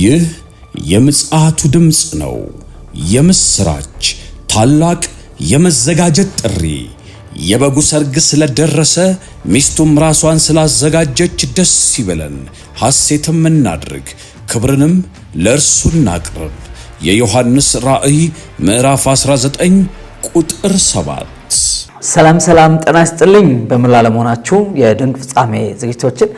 ይህ የምጽአቱ ድምጽ ነው። የምስራች ታላቅ የመዘጋጀት ጥሪ። የበጉ ሰርግ ስለደረሰ ሚስቱም ራሷን ስላዘጋጀች ደስ ይበለን፣ ሐሴትም እናድርግ፣ ክብርንም ለእርሱ እናቅርብ። የዮሐንስ ራእይ ምዕራፍ 19 ቁጥር 7። ሰላም ጤና ይስጥልኝ። በመላ ለመሆናችሁ የድንቅ ፍጻሜ ዝግጅቶችን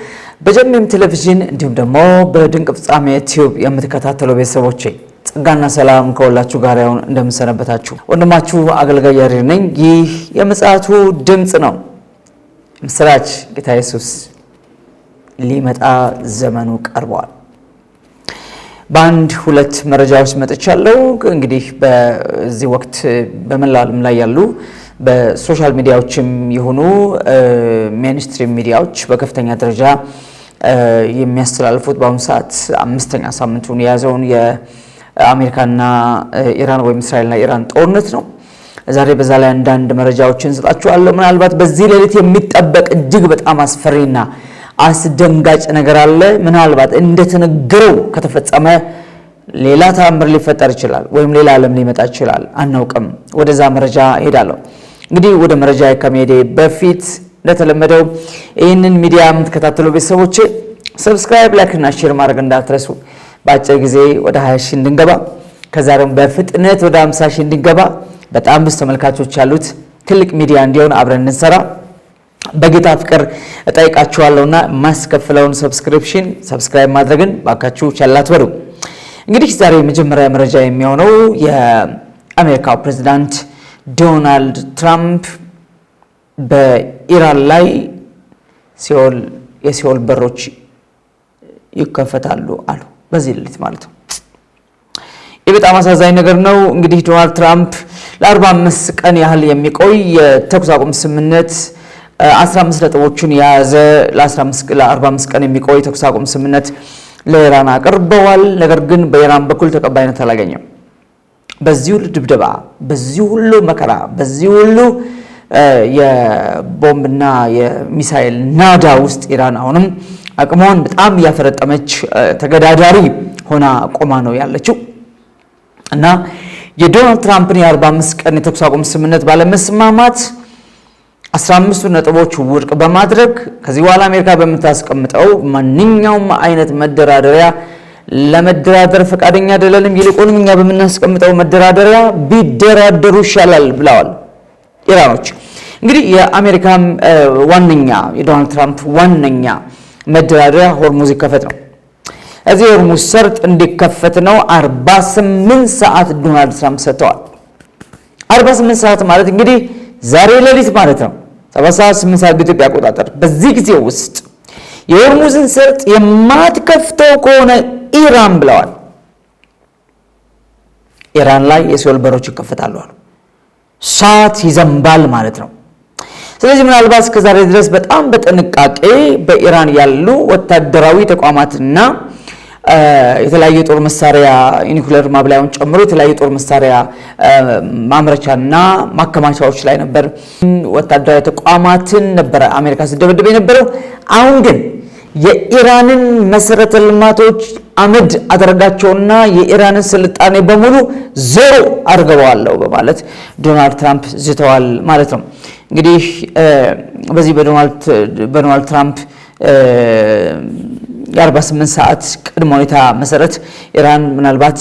በጀሜም ቴሌቪዥን እንዲሁም ደግሞ በድንቅ ፍጻሜ ቲዩብ የምትከታተሉ ቤተሰቦቼ ጸጋና ሰላም ከሁላችሁ ጋር ይሁን። እንደምሰነበታችሁ ወንድማችሁ አገልጋይ ያሬድ ነኝ። ይህ የምጽአቱ ድምጽ ነው። ምስራች ጌታ ኢየሱስ ሊመጣ ዘመኑ ቀርቧል። በአንድ ሁለት መረጃዎች መጥቻለሁ። እንግዲህ በዚህ ወቅት በመላው ዓለም ላይ ያሉ በሶሻል ሚዲያዎችም ይሁኑ ሜንስትሪም ሚዲያዎች በከፍተኛ ደረጃ የሚያስተላልፉት በአሁኑ ሰዓት አምስተኛ ሳምንቱን የያዘውን የአሜሪካና ኢራን ወይም እስራኤልና ኢራን ጦርነት ነው። ዛሬ በዛ ላይ አንዳንድ መረጃዎችን እንሰጣችኋለሁ። ምናልባት በዚህ ሌሊት የሚጠበቅ እጅግ በጣም አስፈሪና አስደንጋጭ ነገር አለ። ምናልባት እንደተነገረው ከተፈጸመ ሌላ ተአምር ሊፈጠር ይችላል፣ ወይም ሌላ ዓለም ሊመጣ ይችላል፣ አናውቅም። ወደዛ መረጃ ሄዳለሁ። እንግዲህ ወደ መረጃ ከመሄዴ በፊት እንደተለመደው ይህንን ሚዲያ የምትከታተሉ ቤተሰቦች ሰብስክራይብ፣ ላይክ እና ሼር ማድረግ እንዳትረሱ። በአጭር ጊዜ ወደ 20 ሺህ እንድንገባ ከዛ ደግሞ በፍጥነት ወደ 50 ሺህ እንድንገባ በጣም ብዙ ተመልካቾች ያሉት ትልቅ ሚዲያ እንዲሆን አብረን እንሰራ በጌታ ፍቅር እጠይቃችኋለሁና ማስከፍለውን ሰብስክራይብ ማድረግን ባካችሁ ቻል አትበሉ። እንግዲህ ዛሬ የመጀመሪያ መረጃ የሚሆነው የአሜሪካው ፕሬዝዳንት ዶናልድ ትራምፕ በኢራን ላይ የሲኦል በሮች ይከፈታሉ አሉ። በዚህ ሌሊት ማለት ነው። ይህ በጣም አሳዛኝ ነገር ነው። እንግዲህ ዶናልድ ትራምፕ ለ45 ቀን ያህል የሚቆይ የተኩስ አቁም ስምምነት 15 ነጥቦችን የያዘ ለ45 ቀን የሚቆይ የተኩስ አቁም ስምምነት ለኢራን አቅርበዋል። ነገር ግን በኢራን በኩል ተቀባይነት አላገኘም። በዚህ ሁሉ ድብደባ፣ በዚህ ሁሉ መከራ፣ በዚህ ሁሉ የቦምብና የሚሳኤል ናዳ ውስጥ ኢራን አሁንም አቅሟን በጣም እያፈረጠመች ተገዳዳሪ ሆና ቆማ ነው ያለችው እና የዶናልድ ትራምፕን የ45 ቀን የተኩስ አቁም ስምምነት ባለመስማማት 15 ነጥቦች ውድቅ በማድረግ ከዚህ በኋላ አሜሪካ በምታስቀምጠው ማንኛውም አይነት መደራደሪያ ለመደራደር ፈቃደኛ አይደለንም፣ ይልቁንም እኛ በምናስቀምጠው መደራደሪያ ቢደራደሩ ይሻላል ብለዋል ኢራኖች። እንግዲህ የአሜሪካ ዋነኛ የዶናልድ ትራምፕ ዋነኛ መደራደሪያ ሆርሙዝ ይከፈት ነው። እዚህ ሆርሙዝ ሰርጥ እንዲከፈት ነው 48 ሰዓት ዶናልድ ትራምፕ ሰጥተዋል። 48 ሰዓት ማለት እንግዲህ ዛሬ ሌሊት ማለት ነው። 7 ሰዓት 8 ሰዓት በኢትዮጵያ አቆጣጠር። በዚህ ጊዜ ውስጥ የሆርሙዝን ሰርጥ የማትከፍተው ከሆነ ኢራን ብለዋል፣ ኢራን ላይ የሲኦል በሮች ይከፈታሉ አሉ። ሰዓት ይዘንባል ማለት ነው። ስለዚህ ምናልባት እስከዛሬ ድረስ በጣም በጥንቃቄ በኢራን ያሉ ወታደራዊ ተቋማትና የተለያዩ ጦር መሳሪያ ኒኩሌር ማብላያውን ጨምሮ የተለያዩ ጦር መሳሪያ ማምረቻና ማከማቻዎች ላይ ነበር ወታደራዊ ተቋማትን ነበር አሜሪካ ሲደበደበ የነበረው። አሁን ግን የኢራንን መሰረተ ልማቶች አመድ አደረጋቸውና የኢራንን ስልጣኔ በሙሉ ዜሮ አድርገዋለሁ በማለት ዶናልድ ትራምፕ ዝተዋል ማለት ነው። እንግዲህ በዚህ በዶናልድ ትራምፕ የ48 ሰዓት ቅድመ ሁኔታ መሰረት ኢራን ምናልባት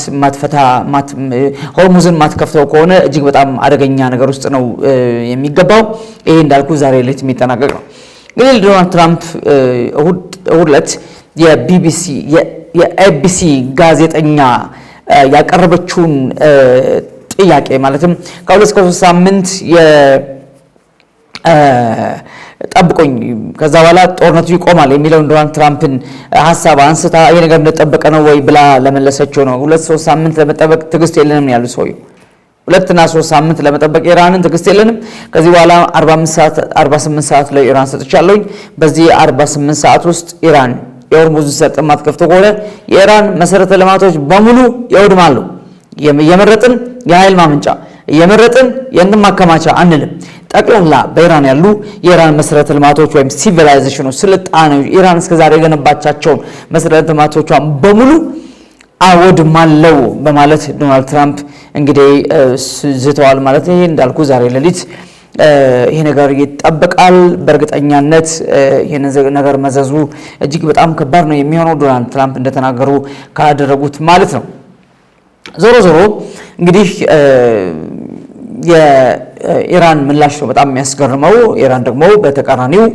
ሆርሙዝን ማትከፍተው ከሆነ እጅግ በጣም አደገኛ ነገር ውስጥ ነው የሚገባው። ይሄ እንዳልኩ ዛሬ ሌሊት የሚጠናቀቅ ነው። እንግዲህ ዶናልድ ትራምፕ እሁድ ዕለት የኤቢሲ ጋዜጠኛ ያቀረበችውን ጥያቄ ማለትም ከሁለት እስከ 3 ሳምንት ጠብቆኝ ከዛ በኋላ ጦርነቱ ይቆማል የሚለውን ዶናልድ ትራምፕን ሐሳብ አንስታ ይሄ ነገር እንደተጠበቀ ነው ወይ ብላ ለመለሰችው ነው። 2-3 ሳምንት ለመጠበቅ ትግስት የለንም ያሉ ሰውዬው 2-3 ሳምንት ለመጠበቅ ኢራንን ትግስት የለንም። ከዚህ በኋላ 48 ሰዓት ላይ ኢራን ሰጥቻለሁ። በዚህ 48 ሰዓት ውስጥ ኢራን የሆርሙዝ ሰርጥ ማትከፍተው ከሆነ የኢራን መሰረተ ልማቶች በሙሉ ይወድማሉ። የመረጥን የኃይል ማመንጫ የመረጥን የእንትን ማከማቻ አንልም። ጠቅላላ በኢራን ያሉ የኢራን መሰረተ ልማቶች ወይም ሲቪላይዜሽኖች ስልጣኔው ኢራን እስከዛሬ የገነባቻቸውን መሰረተ ልማቶቿን በሙሉ አወድማለሁ በማለት ዶናልድ ትራምፕ እንግዲህ ዝተዋል ማለት ነው። እንዳልኩ ዛሬ ሌሊት ይሄ ነገር ይጠበቃል። በእርግጠኛነት ይሄ ነገር መዘዙ እጅግ በጣም ከባድ ነው የሚሆነው ዶናልድ ትራምፕ እንደተናገሩ ካደረጉት ማለት ነው። ዞሮ ዞሮ እንግዲህ የኢራን ምላሽ ነው በጣም የሚያስገርመው። ኢራን ደግሞ በተቃራኒው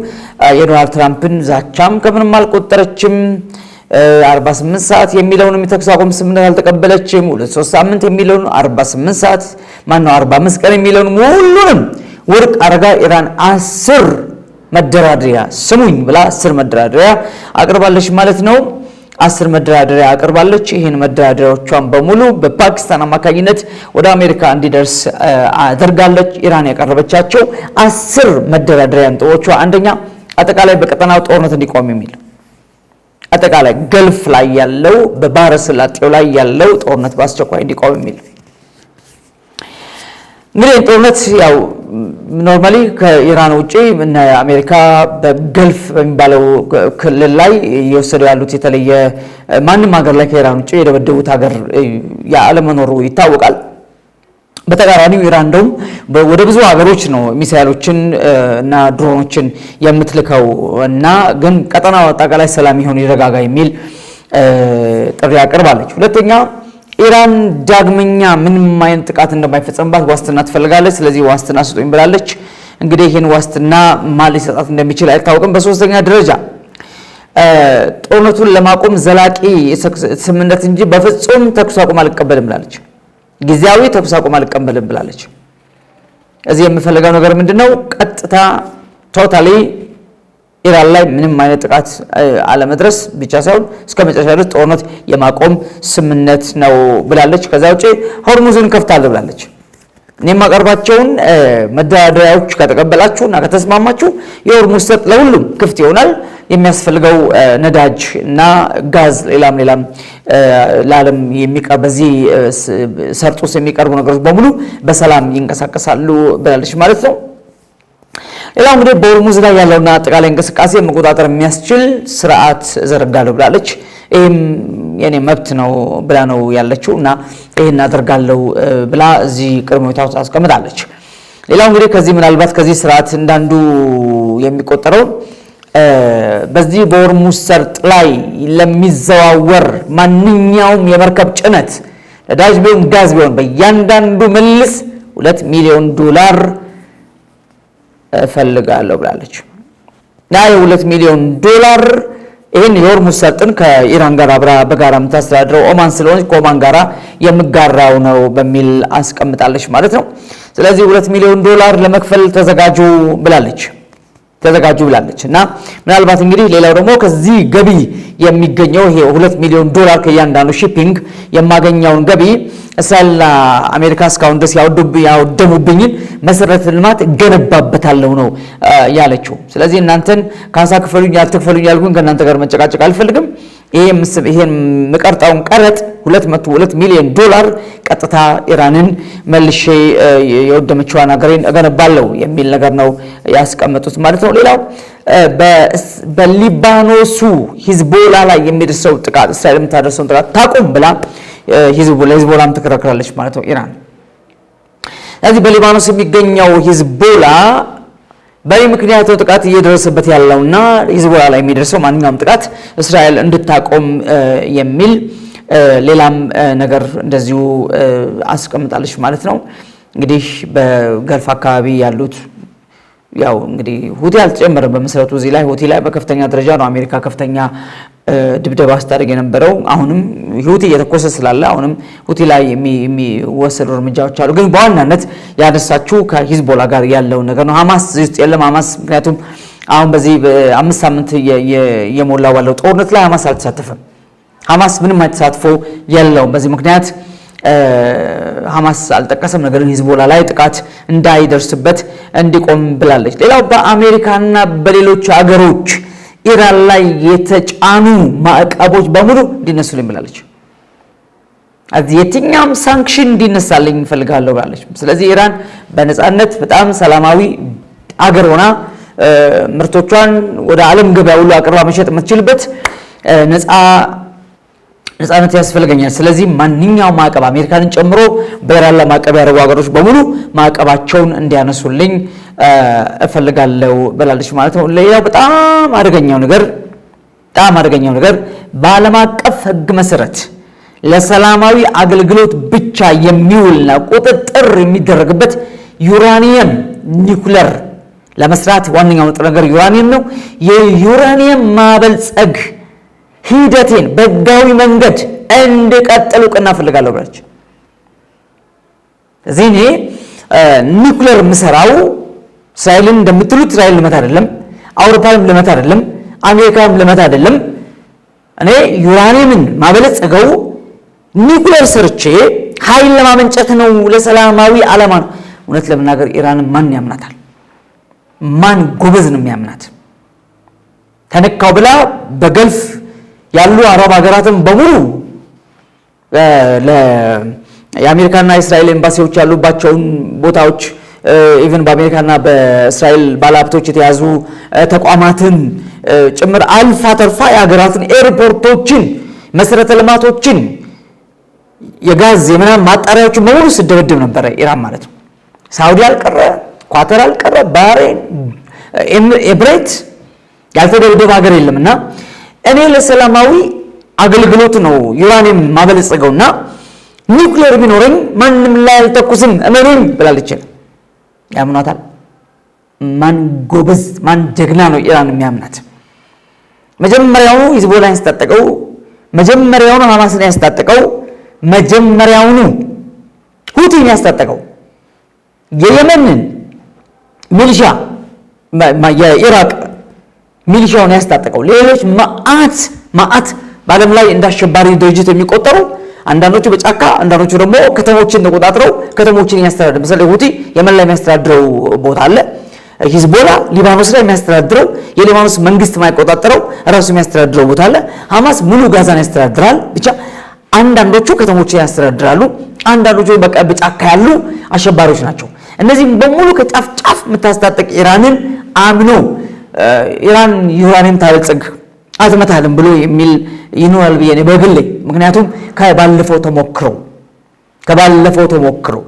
የዶናልድ ትራምፕን ዛቻም ከምንም አልቆጠረችም። 48 ሰዓት የሚለውን የተኩስ አቁም ስምምነት አልተቀበለችም። 2-3 ሳምንት የሚለውን 48 ሰዓት 45 ቀን የሚለውን ሁሉንም ወርቅ አረጋ ኢራን 10 መደራደሪያ ስሙኝ ብላ 10 መደራደሪያ አቅርባለች ማለት ነው። 10 መደራደሪያ አቅርባለች። ይህን መደራደሪያዎቿን በሙሉ በፓኪስታን አማካኝነት ወደ አሜሪካ እንዲደርስ አድርጋለች። ኢራን ያቀረበቻቸው 10 መደራደሪያ ነጥቦቿ አንደኛ አጠቃላይ በቀጠናው ጦርነት እንዲቆም የሚል አጠቃላይ ገልፍ ላይ ያለው በባህረ ሰላጤው ላይ ያለው ጦርነት በአስቸኳይ እንዲቆም የሚል እንግዲህ ጦርነት ያው ኖርማሊ ከኢራን ውጪ እና አሜሪካ በገልፍ በሚባለው ክልል ላይ እየወሰዱ ያሉት የተለየ ማንም ሀገር ላይ ከኢራን ውጪ የደበደቡት ሀገር ያለመኖሩ ይታወቃል። በተቃራኒው ኢራን እንደውም ወደ ብዙ ሀገሮች ነው ሚሳኤሎችን እና ድሮኖችን የምትልከው እና ግን ቀጠናው አጠቃላይ ሰላም ይሁን ይረጋጋ የሚል ጥሪ አቅርባለች። ሁለተኛ ኢራን ዳግመኛ ምንም አይነት ጥቃት እንደማይፈጸምባት ዋስትና ትፈልጋለች። ስለዚህ ዋስትና ስጡኝ ብላለች። እንግዲህ ይህን ዋስትና ማን ሊሰጣት እንደሚችል አይታወቅም። በሶስተኛ ደረጃ ጦርነቱን ለማቆም ዘላቂ ስምምነት እንጂ በፍጹም ተኩስ አቁም አልቀበልም ብላለች። ጊዜያዊ ተኩስ አቁም አልቀበልም ብላለች። እዚህ የምፈልገው ነገር ምንድነው? ቀጥታ ቶታሊ ኢራን ላይ ምንም አይነት ጥቃት አለመድረስ ብቻ ሳይሆን እስከ መጨረሻ ድረስ ጦርነት የማቆም ስምምነት ነው ብላለች። ከዛ ውጪ ሆርሙዝን ከፍታለሁ ብላለች። እኔ የማቀርባቸውን መደራደሪያዎች ከተቀበላችሁና ከተስማማችሁ የሆርሙዝ ሰርጥ ለሁሉም ክፍት ይሆናል። የሚያስፈልገው ነዳጅ እና ጋዝ ሌላም ለዓለም የሚቀርብ በዚህ ሰርጥ ውስጥ የሚቀርቡ ነገሮች በሙሉ በሰላም ይንቀሳቀሳሉ ብላለች ማለት ነው። ሌላው እንግዲህ በሆርሙዝ ላይ ያለውና አጠቃላይ እንቅስቃሴ መቆጣጠር የሚያስችል ስርዓት ዘረጋለሁ ብላለች። ይህም የኔ መብት ነው ብላ ነው ያለችው እና ይህን አደርጋለሁ ብላ እዚህ ቅድመ ሁኔታ ውስጥ አስቀምጣለች። ሌላው እንግዲህ ከዚህ ምናልባት ከዚህ ስርዓት እንዳንዱ የሚቆጠረው በዚህ በሆርሙዝ ሰርጥ ላይ ለሚዘዋወር ማንኛውም የመርከብ ጭነት ነዳጅ ቢሆን ጋዝ ቢሆን በእያንዳንዱ መልስ $2 ሚሊዮን እፈልጋለሁ ብላለች። $2 ሚሊዮን ይህን የሆርሙዝ ሰርጥን ከኢራን ጋር አብራ በጋራ የምታስተዳድረው ኦማን ስለሆነች ከኦማን ጋራ የምጋራው ነው በሚል አስቀምጣለች ማለት ነው። ስለዚህ $2 ሚሊዮን ለመክፈል ተዘጋጁ ብላለች እና ምናልባት እንግዲህ ሌላው ደግሞ ከዚህ ገቢ የሚገኘው ይሄ $2 ሚሊዮን ከእያንዳንዱ ሺፒንግ የማገኘውን ገቢ እስራኤልና አሜሪካ እስካሁን ድረስ ያወደሙብኝን መሰረተ ልማት ገነባበታለሁ ነው ያለችው። ስለዚህ እናንተን ካሳ ክፈሉኝ ያልተክፈሉኝ ያልኩኝ ከእናንተ ጋር መጨቃጨቅ አልፈልግም። ይሄን መቀርጣውን ቀረጥ $2 ሚሊዮን ቀጥታ ኢራንን መልሼ የወደመችዋን ሀገሬን እገነባለሁ የሚል ነገር ነው ያስቀመጡት ማለት ነው። ሌላው በሊባኖሱ ሂዝቦላ ላይ የሚደርሰው ጥቃት እስራኤል የምታደርሰውን ጥቃት ታቁም ብላ ሂዝቦላም ትከራከራለች ማለት ነው ኢራን። ስለዚህ በሊባኖስ የሚገኘው ሂዝቦላ በዚህ ምክንያት ጥቃት እየደረሰበት ያለውና ሂዝቦላ ላይ የሚደርሰው ማንኛውም ጥቃት እስራኤል እንድታቆም የሚል ሌላም ነገር እንደዚሁ አስቀምጣለች ማለት ነው። እንግዲህ በገልፍ አካባቢ ያሉት ያው እንግዲህ ሁቲ አልተጨመረም በመሰረቱ እዚህ ላይ ሁቲ ላይ በከፍተኛ ደረጃ ነው አሜሪካ ከፍተኛ ድብደባ ስታደርግ የነበረው። አሁንም ሁቲ እየተኮሰ ስላለ አሁንም ሁቲ ላይ የሚወሰዱ እርምጃዎች አሉ። ግን በዋናነት ያነሳችው ከሂዝቦላ ጋር ያለው ነገር ነው። ሐማስ ውስጥ የለም። ሐማስ ምክንያቱም አሁን በዚህ በ5 ሳምንት የሞላው ባለው ጦርነት ላይ ሐማስ አልተሳተፈም። ሐማስ ምንም ተሳትፎ የለውም። በዚህ ምክንያት ሐማስ አልጠቀሰም። ነገር ግን ሂዝቦላ ላይ ጥቃት እንዳይደርስበት እንዲቆም ብላለች። ሌላው በአሜሪካና በሌሎች ሀገሮች ኢራን ላይ የተጫኑ ማዕቀቦች በሙሉ እንዲነሱልኝ ብላለች። የትኛውም ሳንክሽን እንዲነሳልኝ እፈልጋለሁ ብላለች። ስለዚህ ኢራን በነፃነት በጣም ሰላማዊ አገር ሆና ምርቶቿን ወደ ዓለም ገበያ ሁሉ አቅርባ መሸጥ የምትችልበት ነፃነት ያስፈልገኛል። ስለዚህ ማንኛውም ማዕቀብ አሜሪካንን ጨምሮ በኢራን ላይ ማዕቀብ ያደረጉ ሀገሮች በሙሉ ማዕቀባቸውን እንዲያነሱልኝ እፈልጋለሁ ብላለች ማለት ነው። ሌላው በጣም አደገኛው ነገር በዓለም አቀፍ ሕግ መሰረት ለሰላማዊ አገልግሎት ብቻ የሚውልና ቁጥጥር የሚደረግበት ዩራኒየም ኒውክሌር ለመስራት ዋነኛው ንጥረ ነገር ዩራኒየም ነው። የዩራኒየም ማበልጸግ ሂደቴን በህጋዊ መንገድ እንድቀጥል እውቅና እፈልጋለሁ ብላለች። እዚህ እኔ ኒውክሌር የምሰራው እስራኤልን እንደምትሉት እስራኤል ልመታ አይደለም፣ አውሮፓንም ልመታ አይደለም፣ አሜሪካንም ልመታ አይደለም። እኔ ዩራኒየምን ማበለጸገው ኒውክሌር ሰርቼ ኃይል ለማመንጨት ነው፣ ለሰላማዊ ዓላማ ነው። እውነት ለመናገር ኢራንን ማን ያምናታል? ማን ጎበዝ ነው የሚያምናት? ተነካው ብላ በገልፍ ያሉ አረብ ሀገራትን በሙሉ የአሜሪካና የእስራኤል ኤምባሲዎች ያሉባቸውን ቦታዎች ኢቭን በአሜሪካና በእስራኤል ባለሀብቶች የተያዙ ተቋማትን ጭምር አልፋ ተርፋ የሀገራትን ኤርፖርቶችን፣ መሰረተ ልማቶችን፣ የጋዝ የምናምን ማጣሪያዎችን በሙሉ ስደበድብ ነበረ ኢራን ማለት ነው። ሳውዲ አልቀረ፣ ኳተር አልቀረ፣ ባህሬን፣ ኤምሬት ያልተደበደበ ሀገር የለምና እኔ ለሰላማዊ አገልግሎት ነው ዩራኒየም ማበለጸገውና ኒውክሌር ቢኖረኝ ማንም ላይ አልተኩስም እመኑኝ ብላለች። ያምኗታል? ማን ጎበዝ ማን ጀግና ነው ኢራን የሚያምናት? መጀመሪያውኑ ሂዝቦላን ያስታጠቀው፣ መጀመሪያውኑ ሐማስን ያስታጠቀው፣ መጀመሪያውኑ ሁቲን ያስታጠቀው፣ የየመንን ሚሊሻ የኢራቅ ሚሊሻውን ያስታጠቀው፣ ሌሎች ማአት በዓለም ላይ እንዳሸባሪ ድርጅት የሚቆጠሩ አንዳንዶቹ በጫካ አንዳንዶቹ ደግሞ ከተሞችን ተቆጣጥረው ከተሞችን ያስተዳድራሉ። ለምሳሌ ሁቲ የመን ላይ የሚያስተዳድረው ቦታ አለ። ሂዝቦላ ሊባኖስ ላይ የሚያስተዳድረው የሊባኖስ መንግስት የማይቆጣጠረው ራሱ የሚያስተዳድረው ቦታ አለ። ሐማስ ሙሉ ጋዛን ያስተዳድራል። ብቻ አንዳንዶቹ ከተሞችን ያስተዳድራሉ፣ አንዳንዶቹ በቃ በጫካ ያሉ አሸባሪዎች ናቸው። እነዚህም በሙሉ ከጫፍ ጫፍ የምታስታጠቅ ኢራንን አምኖ ኢራን ዩራኒየም ታበልጽግ አትመታልም ብሎ የሚል ይኖራል ብዬ ነው በግሌ። ምክንያቱም ከባለፈው ተሞክሮ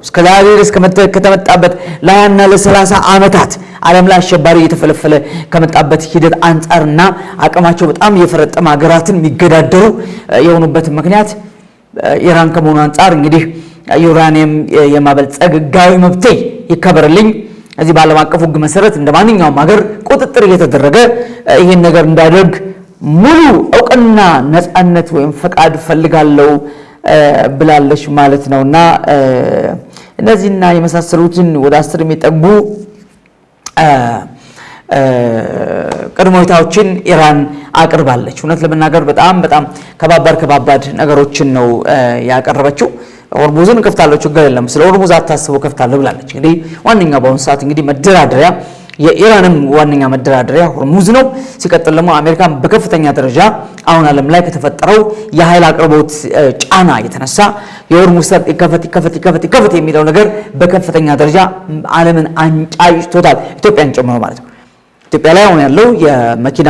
እስከ ዛሬ ድረስ ከተመጣበት ለ20 እና ለ30 ዓመታት ዓለም ላይ አሸባሪ እየተፈለፈለ ከመጣበት ሂደት አንጻርና አቅማቸው በጣም የፈረጠመ ሀገራትን የሚገዳደሩ የሆኑበት ምክንያት ኢራን ከመሆኑ አንጻር እንግዲህ ዩራኒየም የማበልጸግ ሕጋዊ መብቴ ይከበርልኝ፣ እዚህ በዓለም አቀፍ ሕግ መሰረት እንደማንኛውም ሀገር ቁጥጥር እየተደረገ ይህን ነገር እንዳደርግ ሙሉ እውቅና ነፃነት ወይም ፈቃድ ፈልጋለሁ ብላለች ማለት ነውና እነዚህና የመሳሰሉትን ወደ 10 የሚጠጉ ቅድመ ሁኔታዎችን ኢራን አቅርባለች። እውነት ለመናገር በጣም ከባባድ ነገሮችን ነው ያቀረበችው። ሆርሙዝን ከፍታለሁ ችግር የለም፣ ስለ ሆርሙዝ አታስቡ ከፍታለሁ ብላለች። እንግዲህ ዋነኛው በአሁኑ ሰዓት እንግዲህ መደራደሪያ የኢራንም ዋነኛ መደራደሪያ ሆርሙዝ ነው። ሲቀጥል ደግሞ አሜሪካን በከፍተኛ ደረጃ አሁን ዓለም ላይ ከተፈጠረው የኃይል አቅርቦት ጫና የተነሳ የሆርሙዝ ሰርጥ ይከፈት የሚለው ነገር በከፍተኛ ደረጃ ዓለምን አንጫጭቶታል፣ ኢትዮጵያን ጨምሮ ማለት ነው። ኢትዮጵያ ላይ አሁን ያለው የመኪና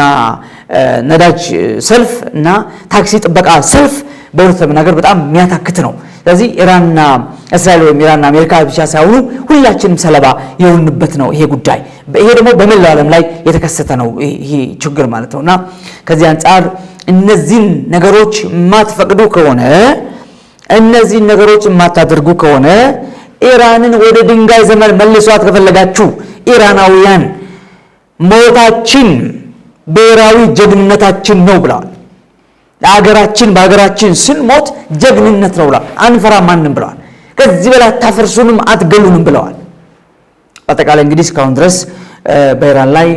ነዳጅ ሰልፍ እና ታክሲ ጥበቃ ሰልፍ በእውነት ለመናገር በጣም የሚያታክት ነው። ስለዚህ ኢራንና እስራኤል ወይም ኢራንና አሜሪካ ብቻ ሳይሆኑ ሁላችንም ሰለባ የሆንበት ነው ይሄ ጉዳይ። ይሄ ደግሞ በመላው ዓለም ላይ የተከሰተ ነው ይሄ ችግር ማለት ነውና ከዚህ አንጻር እነዚህን ነገሮች የማትፈቅዱ ከሆነ እነዚህን ነገሮች የማታደርጉ ከሆነ ኢራንን ወደ ድንጋይ ዘመን መልሷት ከፈለጋችሁ ኢራናውያን ሞታችን ብሔራዊ ጀግንነታችን ነው ብለዋል። በሀገራችን ስንሞት ጀግንነት ነው ብለዋል። አንፈራም ማንም ብለዋል። ከዚህ በላይ አታፈርሱንም አትገሉንም ብለዋል። አጠቃላይ እንግዲህ እስካሁን ድረስ በኢራን ላይ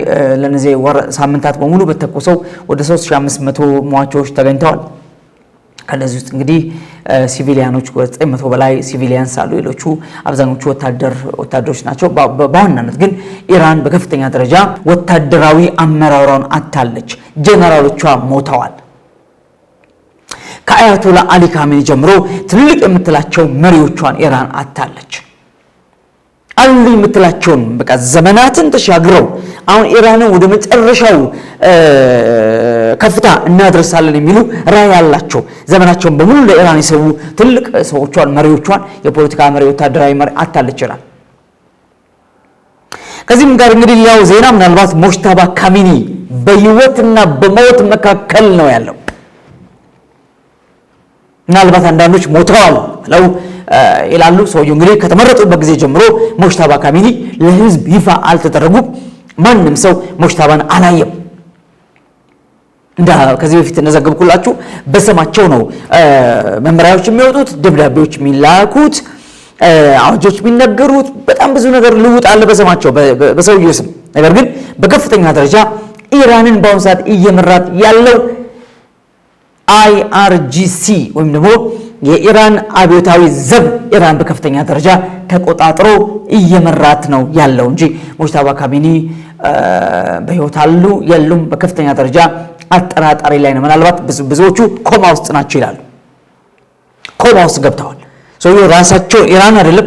ለነዚህ ሳምንታት በሙሉ በተኮሰው ወደ 3500 ሟቾች ተገኝተዋል። ከነዚህ ውስጥ እንግዲህ ሲቪሊያኖች 900 በላይ ሲቪሊያንስ አሉ። ሌሎቹ አብዛኞቹ ወታደሮች ናቸው። በዋናነት ግን ኢራን በከፍተኛ ደረጃ ወታደራዊ አመራሯን አታለች። ጀነራሎቿ ሞተዋል። ከአያቶላ አሊ ካሜኒ ጀምሮ ትልቅ የምትላቸው መሪዎቿን ኢራን አጣለች። አሉ የምትላቸውን በቃ ዘመናትን ተሻግረው አሁን ኢራንን ወደ መጨረሻው ከፍታ እናደርሳለን የሚሉ ራዕይ ያላቸው ዘመናቸውን በሙሉ ለኢራን የሰው ትልቅ ሰዎቿን መሪዎቿን የፖለቲካ መሪ ወታደራዊ መሪ አጣለች ይላል። ከዚህም ጋር እንግዲህ ሌላው ዜና ምናልባት ሙጅተባ ካሚኒ በህይወትና በሞት መካከል ነው ያለው። ምናልባት አንዳንዶች ሞተዋል ብለው ይላሉ። ሰውየው እንግዲህ ከተመረጡበት ጊዜ ጀምሮ ሙጅተባ ካሚኒ ለህዝብ ይፋ አልተደረጉም። ማንም ሰው ሙጅተባን አላየም። ከዚህ በፊት እንደዘገብኩላችሁ በስማቸው ነው መመሪያዎች የሚወጡት፣ ደብዳቤዎች የሚላኩት፣ አዋጆች የሚነገሩት፣ በጣም ብዙ ነገር ልውጥ አለ በስማቸው በሰውየው ስም። ነገር ግን በከፍተኛ ደረጃ ኢራንን በአሁኑ ሰዓት እየመራት ያለው IRGC ወይም ደግሞ የኢራን አብዮታዊ ዘብ ኢራን በከፍተኛ ደረጃ ተቆጣጥሮ እየመራት ነው ያለው እንጂ ሙጅተባ ካሚኒ በህይወት አሉ የሉም በከፍተኛ ደረጃ አጠራጣሪ ላይ ነው። ምናልባት ብዙዎቹ ኮማ ውስጥ ናቸው ይላሉ። ኮማ ውስጥ ገብተዋል። ሰውየው ራሳቸው ኢራን አይደለም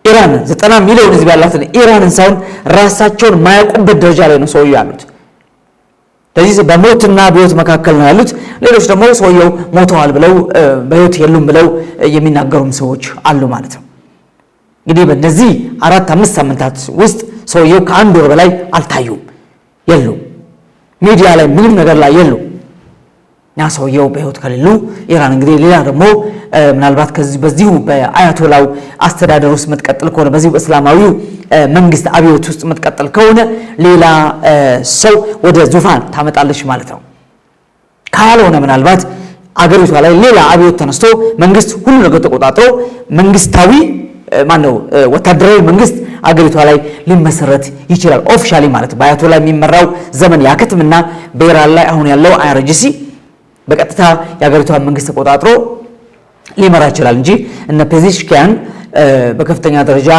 ኢራን 90 ሚሊዮን ህዝብ ያላትን ኢራንን ሳይሆን ራሳቸውን ማያውቁበት ደረጃ ላይ ነው ሰውየው ያሉት። ስለዚህ በሞትና በህይወት መካከል ነው ያሉት። ሌሎች ደግሞ ሰውየው ሞተዋል ብለው በህይወት የሉም ብለው የሚናገሩም ሰዎች አሉ ማለት ነው። እንግዲህ በእነዚህ 4-5 ሳምንታት ውስጥ ሰውየው ከአንድ ወር በላይ አልታዩም፣ የሉም፣ ሚዲያ ላይ ምንም ነገር ላይ የሉም። ያ ሰውየው በህይወት ከሌሉ ኢራን እንግዲህ ሌላ ደግሞ ምናልባት በዚሁ በአያቶላው አስተዳደር ውስጥ መጥቀጥል ከሆነ በዚሁ በእስላማዊው መንግስት አብዮት ውስጥ መጥቀጥል ከሆነ ሌላ ሰው ወደ ዙፋን ታመጣለች ማለት ነው። ካልሆነ ምናልባት አገሪቷ ላይ ሌላ አብዮት ተነስቶ መንግስት ሁሉ ነገር ተቆጣጥሮ መንግስታዊ ወታደራዊ መንግስት አገሪቷ ላይ ሊመሰረት ይችላል። ኦፊሻሊ ማለት በአያቶላ የሚመራው ዘመን ያከትምና በኢራን ላይ አሁን ያለው IRGC በቀጥታ የአገሪቷን መንግስት ተቆጣጥሮ ሊመራ ይችላል እንጂ እነ ፔዜሽኪያን በከፍተኛ ደረጃ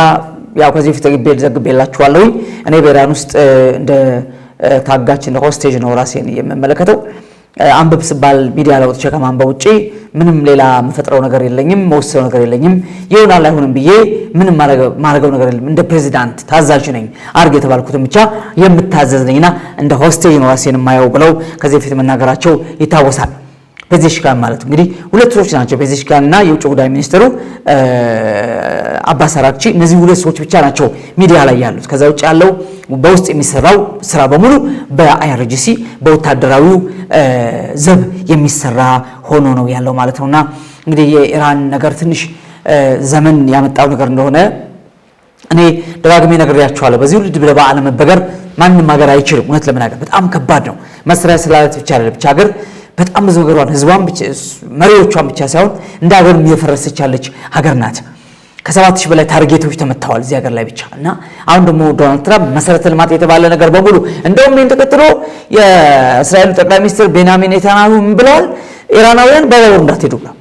ያው ከዚህ ፊት ዘግቤላችኋለሁ። እኔ በኢራን ውስጥ እንደ ታጋች እንደ ሆስቴጅ ነው ራሴን የምመለከተው። አንብብ ስባል ሚዲያ ላይ ወጥቼ ከማንበብ ውጪ ምንም ሌላ የምፈጥረው ነገር የለኝም፣ መወሰነው ነገር የለኝም። ይሆናል አይሆንም ብዬ ምንም ማረገው ነገር የለም። እንደ ፕሬዚዳንት ታዛዥ ነኝ፣ አርግ የተባልኩትን ብቻ የምታዘዝ ነኝና እንደ ሆስቴጅ ነው ራሴን የማየው ብለው ከዚህ ፊት መናገራቸው ይታወሳል። ፔዜሽኪያን ማለት እንግዲህ ሁለት ሰዎች ናቸው፣ ፔዜሽኪያንና የውጭ ጉዳይ ሚኒስትሩ አባስ አራግቺ። እነዚህ ሁለት ሰዎች ብቻ ናቸው ሚዲያ ላይ ያሉት። ከዛ ውጭ ያለው በውስጥ የሚሰራው ስራ በሙሉ በIRGC በወታደራዊው ዘብ የሚሰራ ሆኖ ነው ያለው ማለት ነውና እንግዲህ የኢራን ነገር ትንሽ ዘመን ያመጣው ነገር እንደሆነ እኔ ደጋግሜ ነግሬያችኋለሁ። በዚህ ሁሉ ድብደባ አለመበገር ማንም ሀገር አይችልም። እውነት ለመናገር በጣም ከባድ ነው። መስሪያ ስላለት ብቻ አይደለም፣ ብቻ ሀገር በጣም ብዙ ነገሯን ህዝቧን መሪዎቿን ብቻ ሳይሆን እንደ ሀገርም እየፈረሰች ያለች ሀገር ናት። ከ7000 በላይ ታርጌቶች ተመተዋል እዚህ ሀገር ላይ ብቻ እና አሁን ደግሞ ዶናልድ ትራምፕ መሰረተ ልማት የተባለ ነገር በሙሉ እንደውም ይህን ተከትሎ የእስራኤል ጠቅላይ ሚኒስትር ቤንያሚን ኔታንያሁ ምን ብለዋል? ኢራናውያን በባቡር እንዳትሄዱ ብለዋል።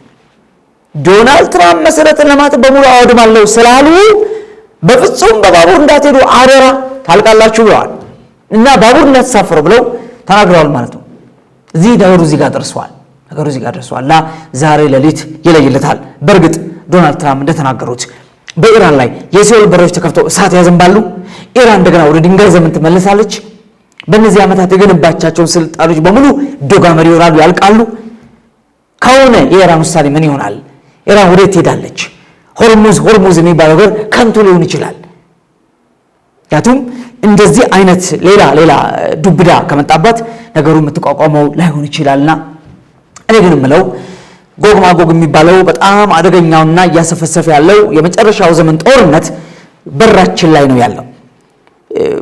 ዶናልድ ትራምፕ መሰረተ ልማት በሙሉ አወድማለሁ ስላሉ በፍጹም በባቡር እንዳትሄዱ አደራ ታልቃላችሁ ብለዋል እና ባቡር እንዳትሳፈሩ ብለው ተናግረዋል ማለት ነው። ነገሩ እዚህ ጋር ደርሷል እና ዛሬ ሌሊት ይለይለታል። በእርግጥ ዶናልድ ትራምፕ እንደተናገሩት በኢራን ላይ የሲኦል በሮች ተከፍተው እሳት ያዘንባሉ። ኢራን እንደገና ወደ ድንጋይ ዘመን ትመለሳለች። በእነዚህ ዓመታት የገነባቻቸውን ስልጣኖች በሙሉ ዶጋመር ይሆናሉ፣ ያልቃሉ። ከሆነ የኢራን ውሳኔ ምን ይሆናል? ኢራን ወዴት ትሄዳለች? ሆርሙዝ የሚባለው ነገር ከንቱ ሊሆን ይችላል። ያቱም እንደዚህ አይነት ሌላ ዱብዳ ከመጣባት ነገሩ የምትቋቋመው ላይሆን ይችላልና እኔ ግን የምለው ጎግ ማጎግ የሚባለው በጣም አደገኛውና እያሰፈሰፈ ያለው የመጨረሻው ዘመን ጦርነት በራችን ላይ ነው ያለው።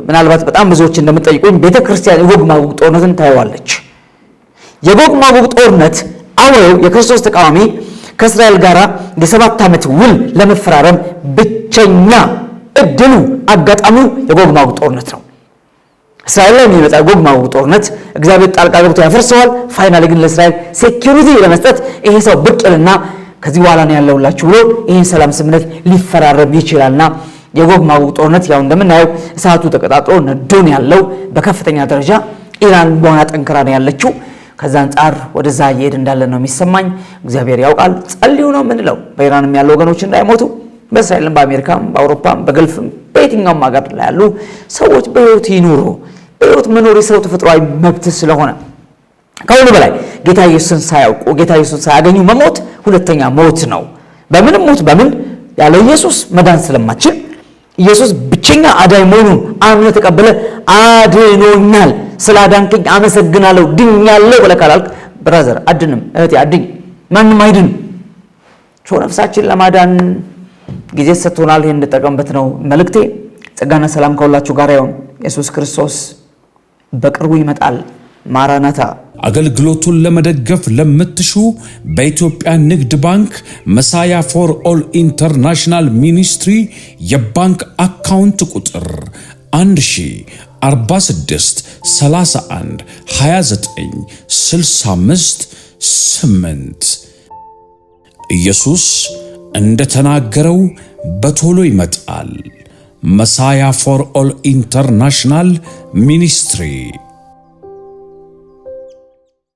ምናልባት በጣም ብዙዎች እንደምትጠይቁኝ ቤተክርስቲያን የጎግ ማጎግ ጦርነትን ታየዋለች። የጎግ ማጎግ ጦርነት አውሬው የክርስቶስ ተቃዋሚ ከእስራኤል ጋር የ7 ዓመት ውል ለመፈራረም ብቸኛ እድሉ አጋጣሚው የጎግ ማጎግ ጦርነት ነው። እስራኤል ላይ የሚመጣ ጎግ ማጎግ ጦርነት እግዚአብሔር ጣልቃ ገብቶ ያፈርሰዋል። ፋይናሊ ግን ለእስራኤል ሴኩሪቲ ለመስጠት ይሄ ሰው ብቅልና ከዚህ በኋላ ነው ያለውላችሁ ብሎ ይሄን ሰላም ስምምነት ሊፈራረም ይችላልና የጎግ ማጎግ ጦርነት ያው እንደምናየው እሳቱ ተቀጣጥሎ ነዶን ያለው በከፍተኛ ደረጃ ኢራን በሆነ ጠንክራ ነው ያለችው። ከዛ አንጻር ወደዛ እየሄድ እንዳለ ነው የሚሰማኝ። እግዚአብሔር ያውቃል። ጸልዩ ነው የምንለው። በኢራንም ያሉ ወገኖች እንዳይሞቱ፣ በእስራኤልም፣ በአሜሪካም፣ በአውሮፓም፣ በገልፍም በየትኛውም ሀገር ላይ ያሉ ሰዎች በሕይወት ይኑሩ። በሕይወት መኖር የሰው ተፈጥሯዊ መብት ስለሆነ ከሁሉ በላይ ጌታ ኢየሱስን ሳያውቁ ጌታ ኢየሱስን ሳያገኙ መሞት ሁለተኛ ሞት ነው። በምንም ሞት በምን ያለ ኢየሱስ መዳን ስለማችል ኢየሱስ ብቸኛ አዳኝ መሆኑን አምነህ ተቀበለ አድኖኛል፣ ስላዳንከኝ አመሰግናለሁ፣ ድኛለሁ ብለህ ካላልክ ብራዘር አድንም፣ እህቴ አድኝ፣ ማንም አይድን። ነፍሳችን ለማዳን ጊዜ ሰጥቶናል። ይሄን እንጠቀምበት ነው መልእክቴ። ጸጋና ሰላም ከሁላችሁ ጋር ይሁን። ኢየሱስ ክርስቶስ በቅርቡ ይመጣል። ማራናታ። አገልግሎቱን ለመደገፍ ለምትሹ በኢትዮጵያ ንግድ ባንክ መሳያ ፎር ኦል ኢንተርናሽናል ሚኒስትሪ የባንክ አካውንት ቁጥር 1046 31 29 65 8 ኢየሱስ እንደተናገረው በቶሎ ይመጣል። መሳያ ፎር ኦል ኢንተርናሽናል ሚኒስትሪ